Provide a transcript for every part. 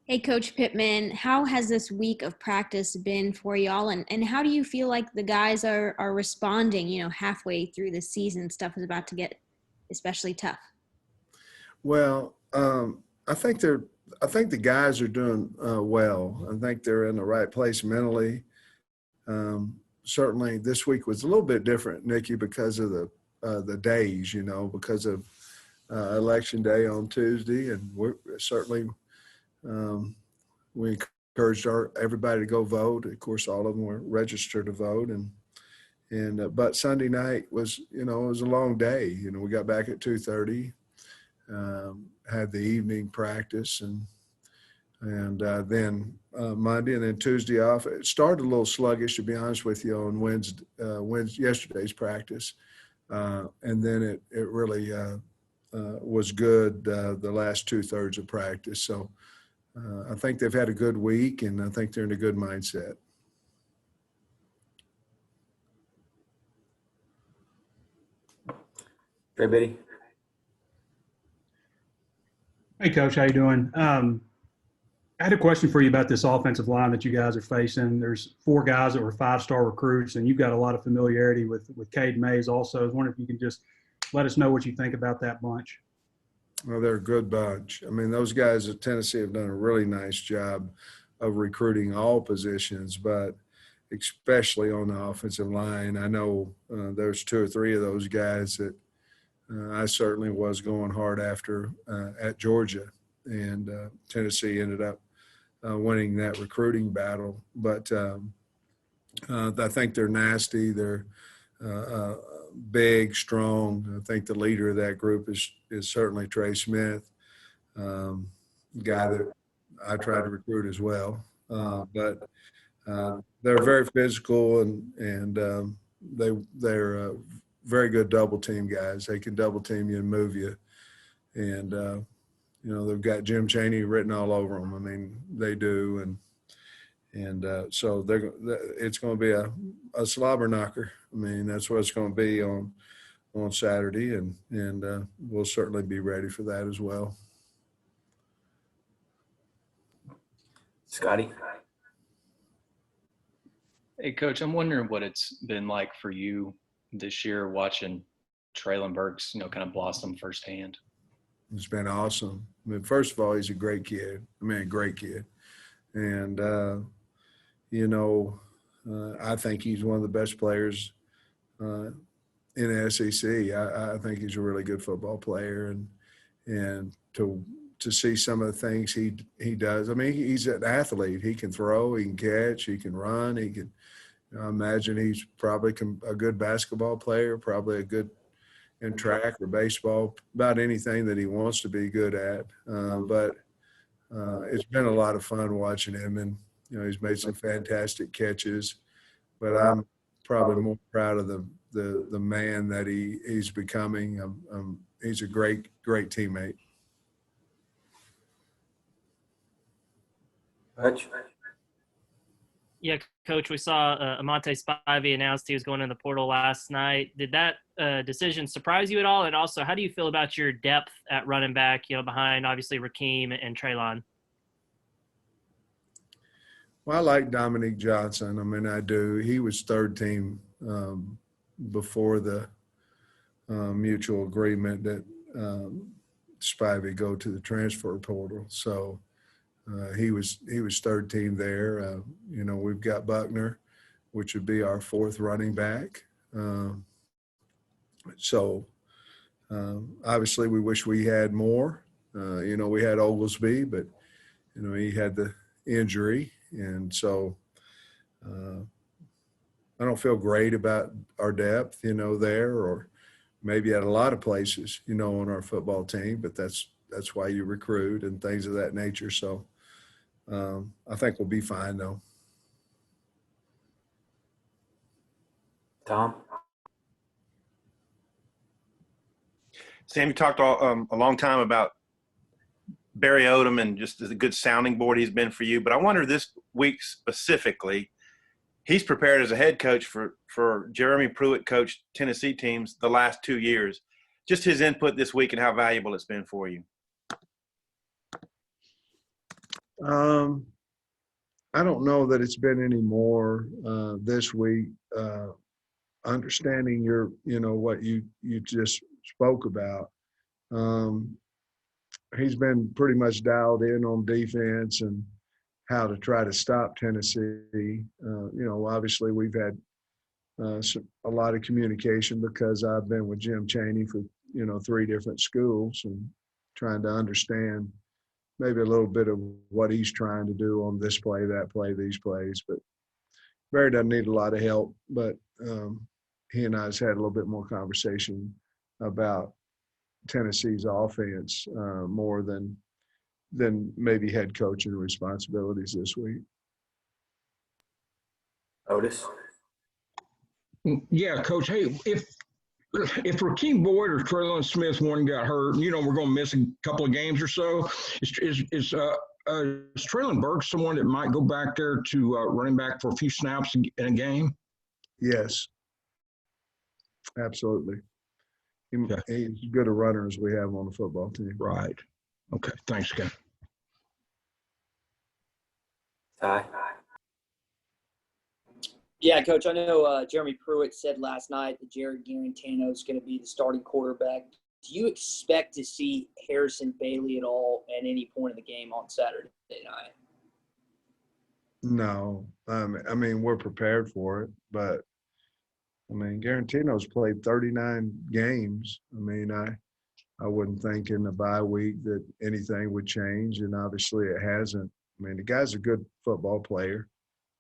Hey, Coach Pittman, how has this week of practice been for y'all? And how do you feel like the guys are responding, halfway through the season? Stuff is about to get especially tough. Well, I think the guys are doing well. I think they're in the right place mentally. Certainly, this week was a little bit different, Nikki, because of the days. Because of election day on Tuesday, and we're certainly we encouraged everybody to go vote. Of course, all of them were registered to vote, and but Sunday night was it was a long day. We got back at 2:30. Had the evening practice and then Monday and then Tuesday off. It started a little sluggish, to be honest with you, on yesterday's practice, and then it really was good the last 2/3 of practice. So I think they've had a good week, and I think they're in a good mindset. Trey Biddy. Hey, Coach, how you doing? I had a question for you about this offensive line that you guys are facing. There's four guys that were five-star recruits, and you've got a lot of familiarity with Cade Mays also. I was wondering if you can just let us know what you think about that bunch. Well, they're a good bunch. I mean, those guys at Tennessee have done a really nice job of recruiting all positions, but especially on the offensive line. I know there's two or three of those guys that I certainly was going hard after at Georgia, and Tennessee ended up winning that recruiting battle. But I think they're nasty. They're big, strong. I think the leader of that group is certainly Trey Smith, guy that I try to recruit as well. But they're very physical, and they're very good double team guys. They can double team you and move you, and they've got Jim Chaney written all over them. I mean, they do, and so it's going to be a slobber knocker. I mean, that's what it's going to be on Saturday, and we'll certainly be ready for that as well. Scotty. Hey, Coach, I'm wondering what it's been like for you this year watching Traylon Burks, kind of blossom firsthand. It's been awesome. I mean, first of all, he's a great kid. I mean, a great kid. And, I think he's one of the best players in the SEC. I think he's a really good football player. And to see some of the things he does, I mean, he's an athlete. He can throw, he can catch, he can run, he can I imagine he's probably a good basketball player, probably a good in track or baseball, about anything that he wants to be good at. But it's been a lot of fun watching him, and he's made some fantastic catches. But I'm probably more proud of the man that he's becoming. He's a great teammate. Hutch. Yeah, Coach, we saw Amante Spivey announced he was going in the portal last night. Did that decision surprise you at all? And also, how do you feel about your depth at running back, behind obviously Rakeem and Traylon? Well, I like Dominique Johnson. I mean, I do. He was third team before the mutual agreement that Spivey go to the transfer portal. So he was third team there. We've got Buckner, which would be our fourth running back. So obviously we wish we had more. We had Oglesby, but he had the injury, and so I don't feel great about our depth, there, or maybe at a lot of places, on our football team. But that's why you recruit and things of that nature. So I think we'll be fine, though. Tom. Sam, you talked a long time about Barry Odom and just as a good sounding board he's been for you. But I wonder this week specifically, he's prepared as a head coach for Jeremy Pruitt coached Tennessee teams the last 2 years. Just his input this week and how valuable it's been for you. Um, I don't know that it's been any more this week. Understanding what you just spoke about. Um, he's been pretty much dialed in on defense and how to try to stop Tennessee. Obviously we've had a lot of communication because I've been with Jim Chaney for 3 different schools and trying to understand maybe a little bit of what he's trying to do on this play, that play, these plays. But Barry doesn't need a lot of help, but he and I has had a little bit more conversation about Tennessee's offense more than maybe head coaching responsibilities this week. Otis. Yeah, Coach. Hey, if Rakeem Boyd or Traylon Smith one got hurt, we're going to miss a couple of games or so. Is Traylon Burks someone that might go back there to running back for a few snaps in a game? Yes, absolutely. Okay. He's as good a runner as we have on the football team. Right. Okay. Thanks, Ken. Ty. Yeah, Coach, I know Jeremy Pruitt said last night that Jared Garantano is going to be the starting quarterback. Do you expect to see Harrison Bailey at all at any point of the game on Saturday night? No, I mean, we're prepared for it, but I mean, Garantino's played 39 games. I mean, I wouldn't think in the bye week that anything would change, and obviously it hasn't. I mean, the guy's a good football player.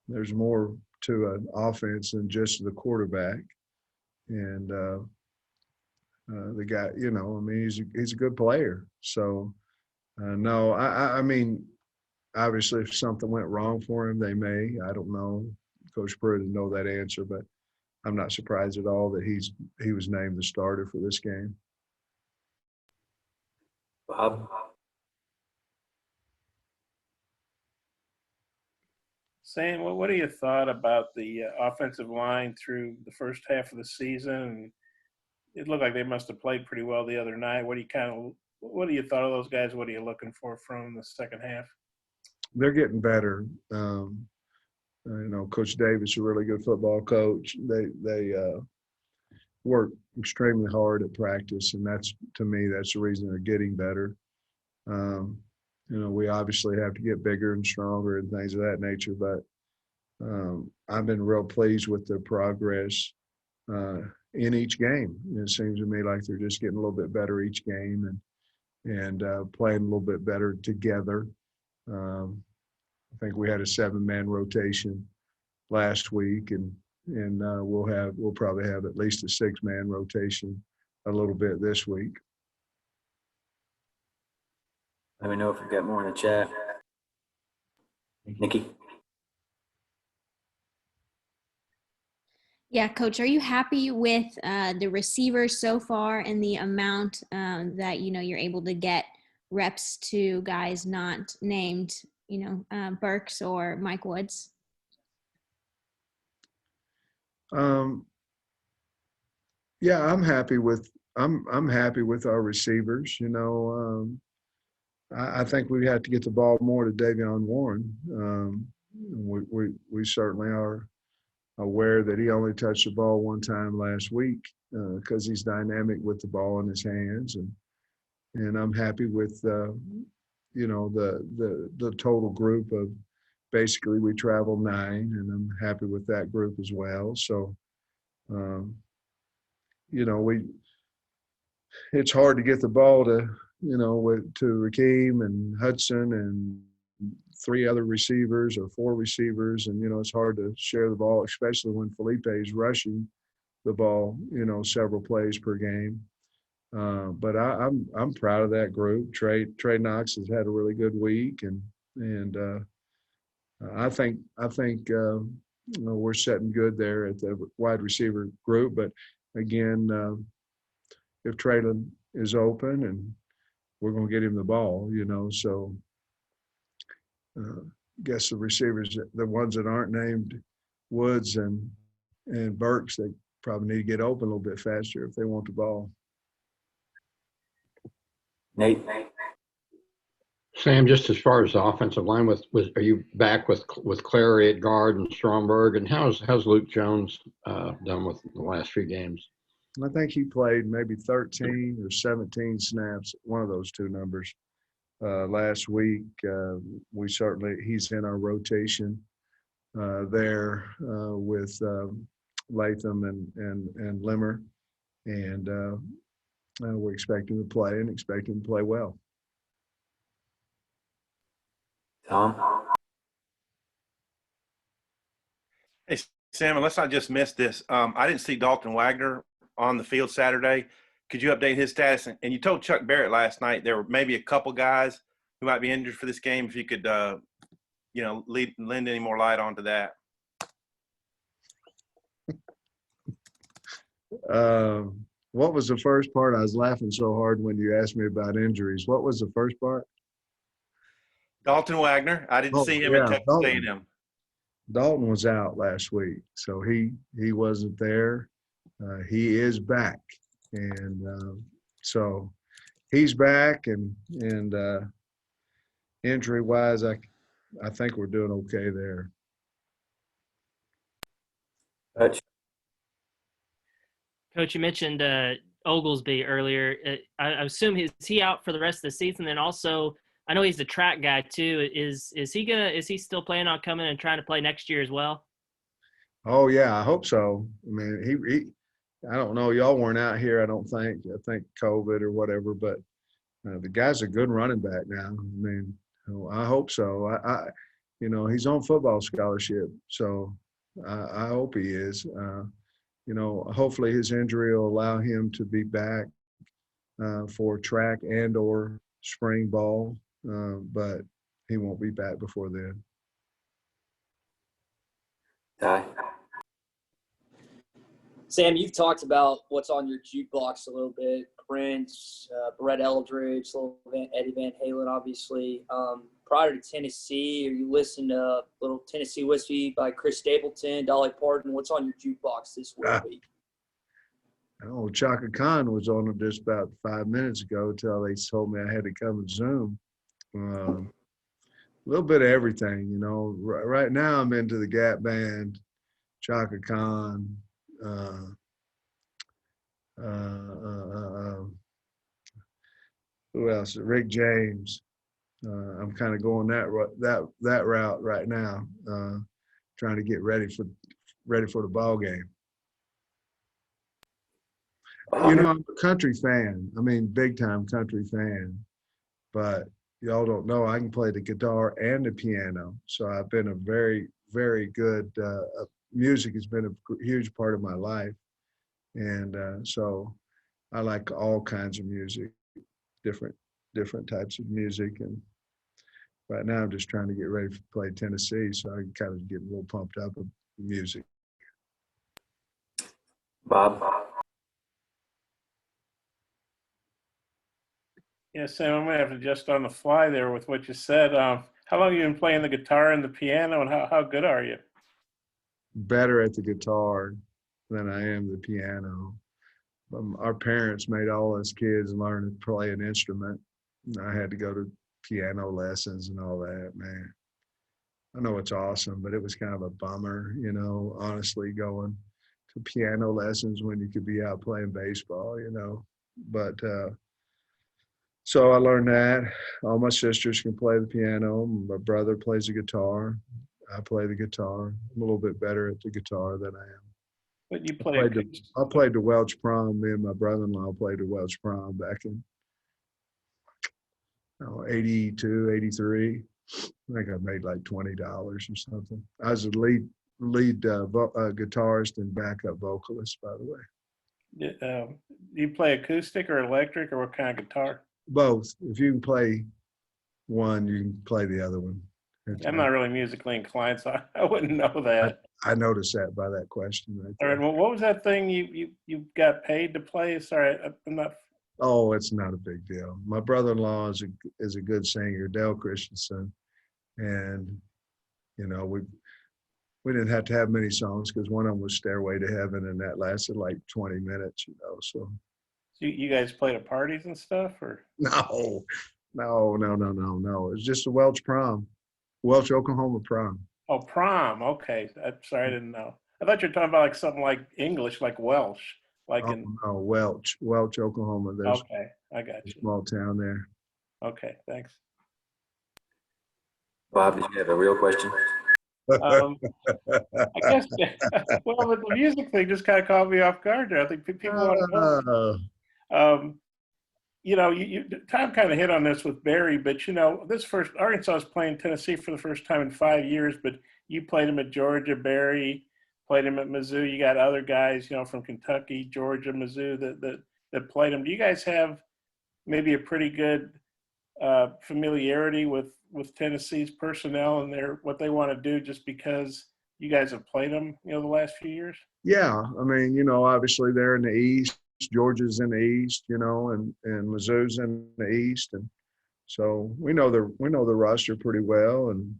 There's more to an offense than just the quarterback. And the guy, I mean, he's a good player. So, no, I mean, obviously if something went wrong for him, they may. I don't know. Coach Pruitt didn't know that answer, but I'm not surprised at all that he was named the starter for this game. Bob. Sam, what are your thought about the offensive line through the first half of the season? It looked like they must have played pretty well the other night. What are your thought of those guys? What are you looking for from the second half? They're getting better. Coach Davis, a really good football coach. They work extremely hard at practice, and that's the reason they're getting better. We obviously have to get bigger and stronger and things of that nature, but I've been real pleased with their progress in each game. It seems to me like they're just getting a little bit better each game and playing a little bit better together. I think we had a 7-man rotation last week, and we'll probably have at least a 6-man rotation a little bit this week. Let me know if we've got more in the chat. Nikki. Yeah, Coach, are you happy with the receivers so far and the amount that, you're able to get reps to guys not named, Burks or Mike Woods? Yeah, I'm happy with our receivers. I think we have to get the ball more to Davion Warren. We certainly are aware that he only touched the ball one time last week because he's dynamic with the ball in his hands, and I'm happy with the total group of basically we travel 9, and I'm happy with that group as well. So it's hard to get the ball to Rakeem and Hudson and 3 other receivers or 4 receivers, and it's hard to share the ball, especially when Felipe is rushing the ball several plays per game. But I'm proud of that group. Trey Knox has had a really good week, and I think we're setting good there at the wide receiver group. But again, if Traylon is open, and we're going to get him the ball, so guess the receivers, the ones that aren't named Woods and Burks, they probably need to get open a little bit faster if they want the ball. Nate. Sam, just as far as the offensive line, are you back with Clary at guard and Stromberg, and how's Luke Jones done with the last few games? I think he played maybe 13 or 17 snaps, one of those two numbers. Last week, he's in our rotation there with Latham and Limmer, and we expect him to play and expect him to play well. Tom? Hey, Sam, unless I just missed this, I didn't see Dalton Wagner on the field Saturday. Could you update his status? And you told Chuck Barrett last night there were maybe a couple guys who might be injured for this game. If you could, lend any more light onto that. What was the first part? I was laughing so hard when you asked me about injuries. What was the first part? Dalton Wagner. I didn't see him in Texas A&M. Dalton was out last week, so he wasn't there. He is back, and so he's back. And injury wise, I think we're doing okay there. Coach, you mentioned Oglesby earlier. I assume is he out for the rest of the season? And also, I know he's the track guy too. Is he still planning on coming and trying to play next year as well? Oh yeah, I hope so. I mean, he I don't know. Y'all weren't out here, I don't think. I think COVID or whatever, but the guy's a good running back now. I mean, I hope so. He's on football scholarship, so I hope he is. Hopefully his injury will allow him to be back for track and or spring ball, but he won't be back before then. Sam, you've talked about what's on your jukebox a little bit. Prince, Brett Eldridge, Eddie Van Halen, obviously. Prior to Tennessee, are you listening to a little Tennessee Whiskey by Chris Stapleton, Dolly Parton? What's on your jukebox this week? Chaka Khan was on it just about 5 minutes ago until they told me I had to come and Zoom. A little bit of everything, Right now I'm into the Gap Band, Chaka Khan, who else? Rick James. I'm kind of going that route right now, trying to get ready for the ball game. I'm a country fan. I mean, big time country fan. But y'all don't know I can play the guitar and the piano. So I've been a very, very good. Music has been a huge part of my life, and so I like all kinds of music, different types of music. And right now I'm just trying to get ready to play Tennessee, so I can kind of get a little pumped up with music. Bob? Yeah, Sam, I'm going to have to adjust on the fly there with what you said. How long have you been playing the guitar and the piano, and how good are you? Better at the guitar than I am the piano. Our parents made all us kids learn to play an instrument. I had to go to piano lessons and all that, man. I know it's awesome, but it was kind of a bummer, honestly, going to piano lessons when you could be out playing baseball, But so I learned that. All my sisters can play the piano. My brother plays the guitar. I play the guitar. I'm a little bit better at the guitar than I am. But you play. I played the Welch Prom. Me and my brother-in-law played the Welch Prom back in 82, 83. I think I made like $20 or something. I was the lead guitarist and backup vocalist, by the way. Do you play acoustic or electric, or what kind of guitar? Both. If you can play one, you can play the other one. I'm not really musically inclined, so I wouldn't know that. I noticed that by that question right there. All right. Well, what was that thing you got paid to play? Sorry, I'm not. Oh, it's not a big deal. My brother-in-law is a good singer, Dale Christensen, and we didn't have to have many songs because one of them was "Stairway to Heaven," and that lasted like 20 minutes. So you guys played at parties and stuff, or? No, No. It's just a Welch prom, Welch, Oklahoma prom. Oh, prom. Okay. I'm sorry, I didn't know. I thought you were talking about like something like English, like Welsh, like Oh in. no, Welch, Oklahoma. There's Okay, I got a you. small town there. Okay, thanks. Bob, did you have a real question? I guess. Well, but the music thing just kind of caught me off guard there. I think people want to know. Um, Tom kind of hit on this with Barry, but this first Arkansas is playing Tennessee for the first time in 5 years. But you played him at Georgia, Barry played him at Mizzou. You got other guys, from Kentucky, Georgia, Mizzou that played him. Do you guys have maybe a pretty good familiarity with Tennessee's personnel and what they want to do, just because you guys have played them, the last few years? Yeah, I mean, obviously they're in the East. Georgia's in the East, and Mizzou's in the East, and so we know the roster pretty well, and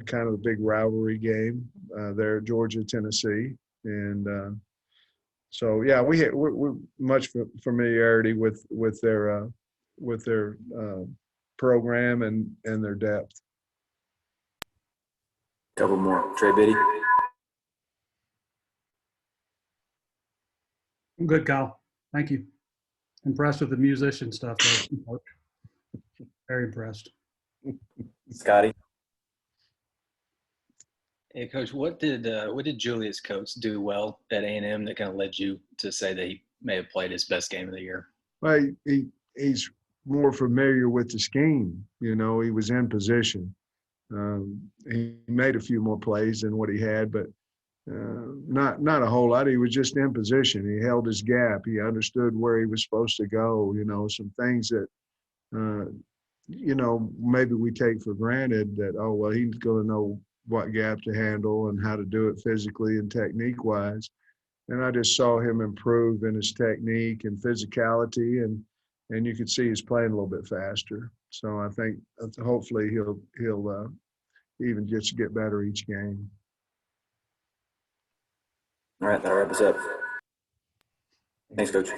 kind of a big rivalry game there, Georgia Tennessee, and so yeah, we're much familiarity with their program and their depth. Couple more. Trey Biddy. I'm good, Kyle. Thank you. Impressed with the musician stuff, though. Very impressed. Scotty. Hey, Coach, what did Julius Coates do well at A&M that kind of led you to say that he may have played his best game of the year? Well, he's more familiar with the scheme. He was in position. He made a few more plays than what he had, but not a whole lot. He was just in position. He held his gap. He understood where he was supposed to go. Some things that maybe we take for granted that, oh well, he's going to know what gap to handle and how to do it physically and technique wise. And I just saw him improve in his technique and physicality, and you could see he's playing a little bit faster. So I think hopefully he'll even just get better each game. All right, that'll wrap us up. Thanks, Coach.